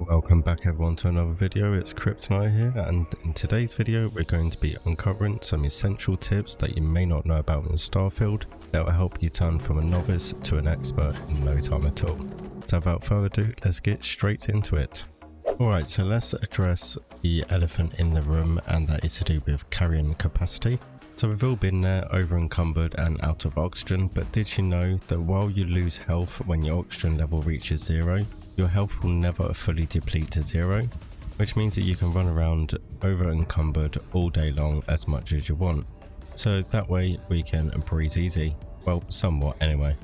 Welcome back everyone to another video. It's Kryptonite here, and in today's video we're going to be uncovering some essential tips that you may not know about in Starfield that will help you turn from a novice to an expert in no time at all. So without further ado, let's get straight into it. Alright, so let's address the elephant in the room, and that is to do with carrying capacity. So we've all been there, over encumbered and out of oxygen, but did you know that while you lose health when your oxygen level reaches 0, your health will never fully deplete to 0, which means that you can run around over encumbered all day long as much as you want. So that way we can breathe easy, well, somewhat anyway.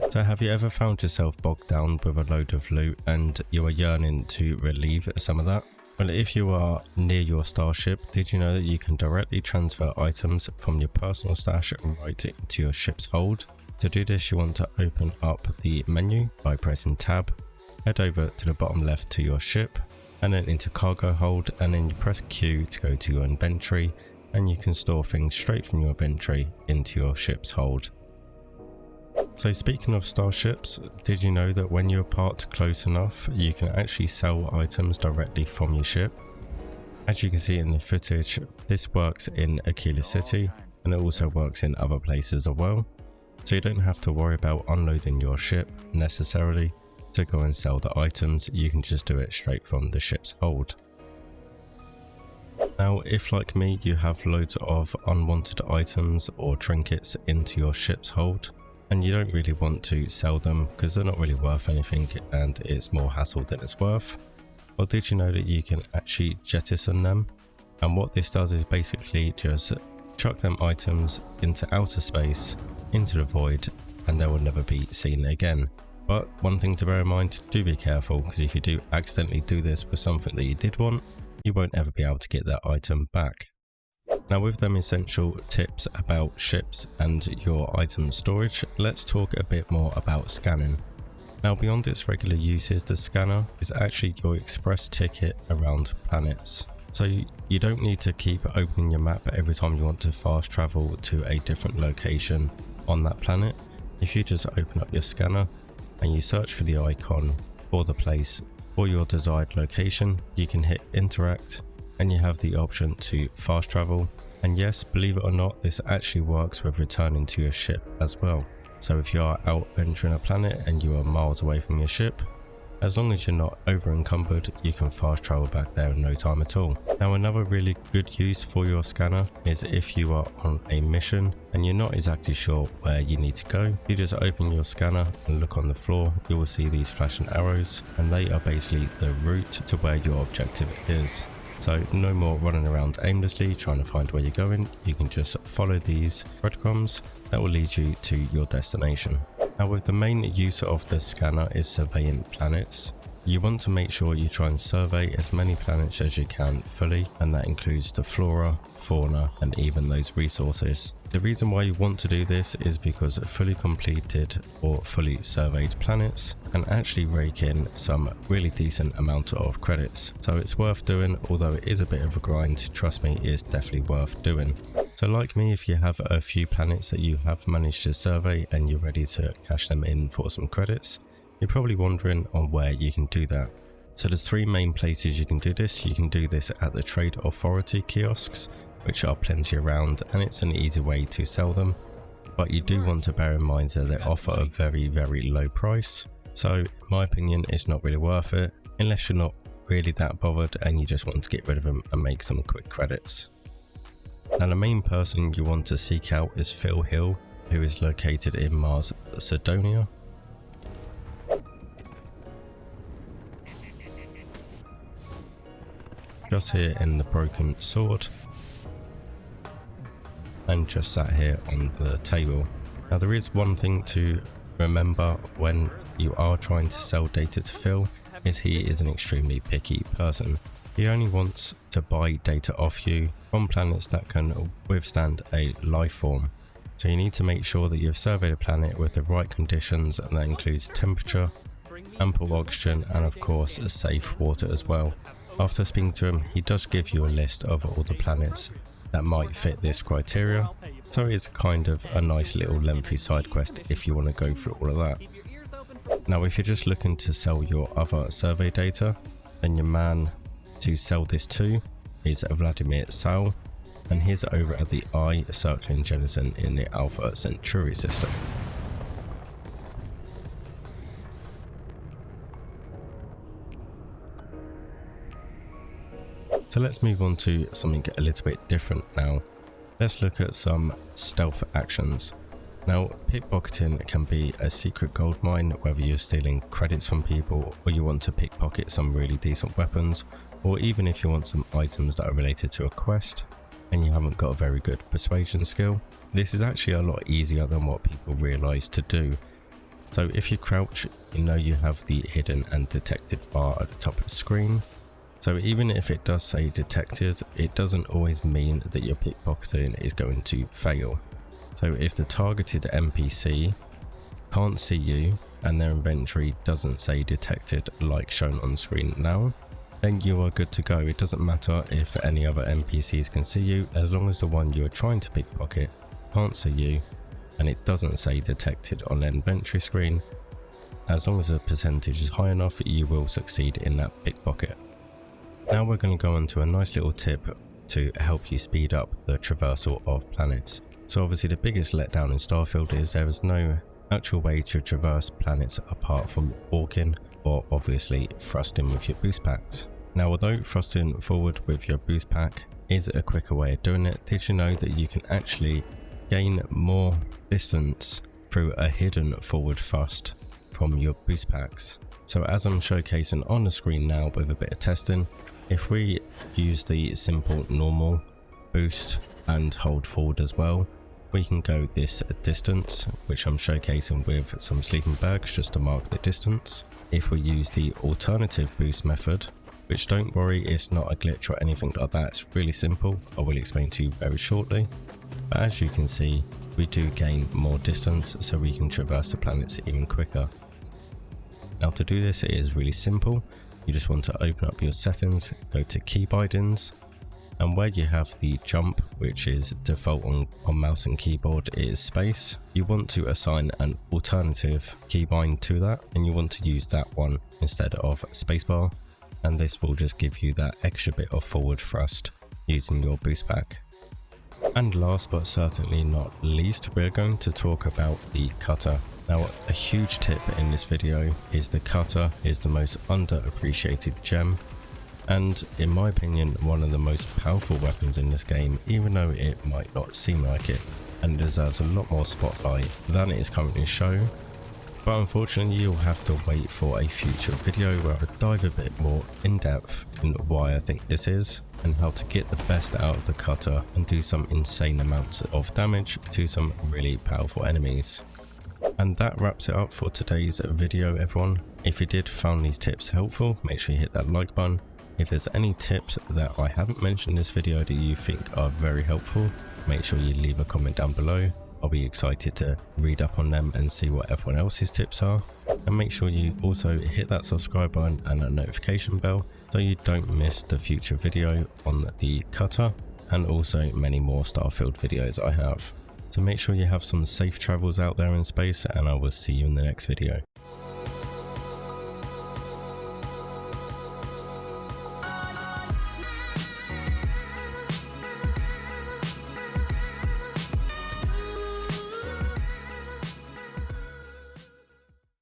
So have you ever found yourself bogged down with a load of loot and you are yearning to relieve some of that? Well, if you are near your starship, did you know that you can directly transfer items from your personal stash right into your ship's hold? To do this, you want to open up the menu by pressing tab, head over to the bottom left to your ship, and then into cargo hold, and then you press Q to go to your inventory, and you can store things straight from your inventory into your ship's hold. So speaking of starships, did you know that when you're parked close enough, you can actually sell items directly from your ship? As you can see in the footage, this works in Aquila City, and it also works in other places as well. So you don't have to worry about unloading your ship necessarily to go and sell the items. You can just do it straight from the ship's hold. Now, if like me, you have loads of unwanted items or trinkets into your ship's hold, and you don't really want to sell them because they're not really worth anything and it's more hassle than it's worth, well, did you know that you can actually jettison them? And what this does is basically just chuck them items into outer space, into the void, and they will never be seen again. But one thing to bear in mind, do be careful, because if you do accidentally do this with something that you did want, you won't ever be able to get that item back. Now, with them essential tips about ships and your item storage, let's talk a bit more about scanning. Now, beyond its regular uses, the scanner is actually your express ticket around planets. So you don't need to keep opening your map every time you want to fast travel to a different location on that planet. If you just open up your scanner and you search for the icon for the place or your desired location, you can hit interact and you have the option to fast travel. And yes, believe it or not, this actually works with returning to your ship as well. So if you are out venturing a planet and you are miles away from your ship, as long as you're not over encumbered, you can fast travel back there in no time at all. Now, another really good use for your scanner is if you are on a mission and you're not exactly sure where you need to go. You just open your scanner and look on the floor. You will see these flashing arrows, and they are basically the route to where your objective is. So no more running around aimlessly trying to find where you're going. You can just follow these breadcrumbs that will lead you to your destination. Now, with the main use of the scanner is surveying planets. You want to make sure you try and survey as many planets as you can fully, and that includes the flora, fauna, and even those resources. The reason why you want to do this is because fully completed or fully surveyed planets can actually rake in some really decent amount of credits. So it's worth doing, although it is a bit of a grind. Trust me, it's definitely worth doing. So like me, if you have a few planets that you have managed to survey and you're ready to cash them in for some credits, you're probably wondering on where you can do that. So there's three main places you can do this. You can do this at the Trade Authority kiosks, which are plenty around, and it's an easy way to sell them. But you do want to bear in mind that they offer a very, very low price. So in my opinion, it's not really worth it unless you're not really that bothered and you just want to get rid of them and make some quick credits. Now, the main person you want to seek out is Phil Hill, who is located in Mars, Sidonia. Just here in the Broken Sword, and just sat here on the table. Now, there is one thing to remember when you are trying to sell data to Phil, is he is an extremely picky person. He only wants to buy data off you from planets that can withstand a life form. So you need to make sure that you've surveyed a planet with the right conditions, and that includes temperature, ample oxygen, and of course a safe water as well. After speaking to him, he does give you a list of all the planets that might fit this criteria, so it's kind of a nice little lengthy side quest if you want to go through all of that. Now, if you're just looking to sell your other survey data, And your man to sell this to is Vladimir, and he's over at the I Circling Jettison in the Alpha Centauri system. So let's move on to something a little bit different now. Let's look at some stealth actions. Now, pickpocketing can be a secret gold mine, whether you're stealing credits from people or you want to pickpocket some really decent weapons, or even if you want some items that are related to a quest and you haven't got a very good persuasion skill. This is actually a lot easier than what people realise to do. So if you crouch, you know you have the hidden and detected bar at the top of the screen. So even if it does say detected, it doesn't always mean that your pickpocketing is going to fail. So if the targeted NPC can't see you and their inventory doesn't say detected like shown on screen now, then you are good to go. It doesn't matter if any other NPCs can see you, as long as the one you're trying to pickpocket can't see you and it doesn't say detected on the inventory screen. As long as the percentage is high enough, you will succeed in that pickpocket. Now we're going to go on to a nice little tip to help you speed up the traversal of planets. So obviously the biggest letdown in Starfield is there is no actual way to traverse planets apart from walking or obviously thrusting with your boost packs. Now although thrusting forward with your boost pack is a quicker way of doing it, did you know that you can actually gain more distance through a hidden forward thrust from your boost packs? So as I'm showcasing on the screen now with a bit of testing, if we use the simple normal boost and hold forward as well, we can go this distance, which I'm showcasing with some sleeping bags just to mark the distance. If we use the alternative boost method, which don't worry, it's not a glitch or anything like that, it's really simple, I will explain to you very shortly. But as you can see, we do gain more distance so we can traverse the planets even quicker. Now to do this, it is really simple. You just want to open up your settings, go to key bindings, and where you have the jump, which is default on mouse and keyboard, it is space. You want to assign an alternative keybind to that, and you want to use that one instead of spacebar, and this will just give you that extra bit of forward thrust using your boost pack. And last but certainly not least, we're going to talk about the cutter. Now a huge tip in this video is the cutter is the most underappreciated gem, and in my opinion one of the most powerful weapons in this game, even though it might not seem like it, and deserves a lot more spotlight than it is currently shown. But unfortunately you'll have to wait for a future video where I dive a bit more in depth in why I think this is and how to get the best out of the cutter and do some insane amounts of damage to some really powerful enemies. And that wraps it up for today's video, everyone. If you did find these tips helpful, make sure you hit that like button. If there's any tips that I haven't mentioned in this video that you think are very helpful, make sure you leave a comment down below. I'll be excited to read up on them and see what everyone else's tips are. And make sure you also hit that subscribe button and that notification bell so you don't miss the future video on the cutter and also many more Starfield videos I have. So make sure you have some safe travels out there in space, and I will see you in the next video.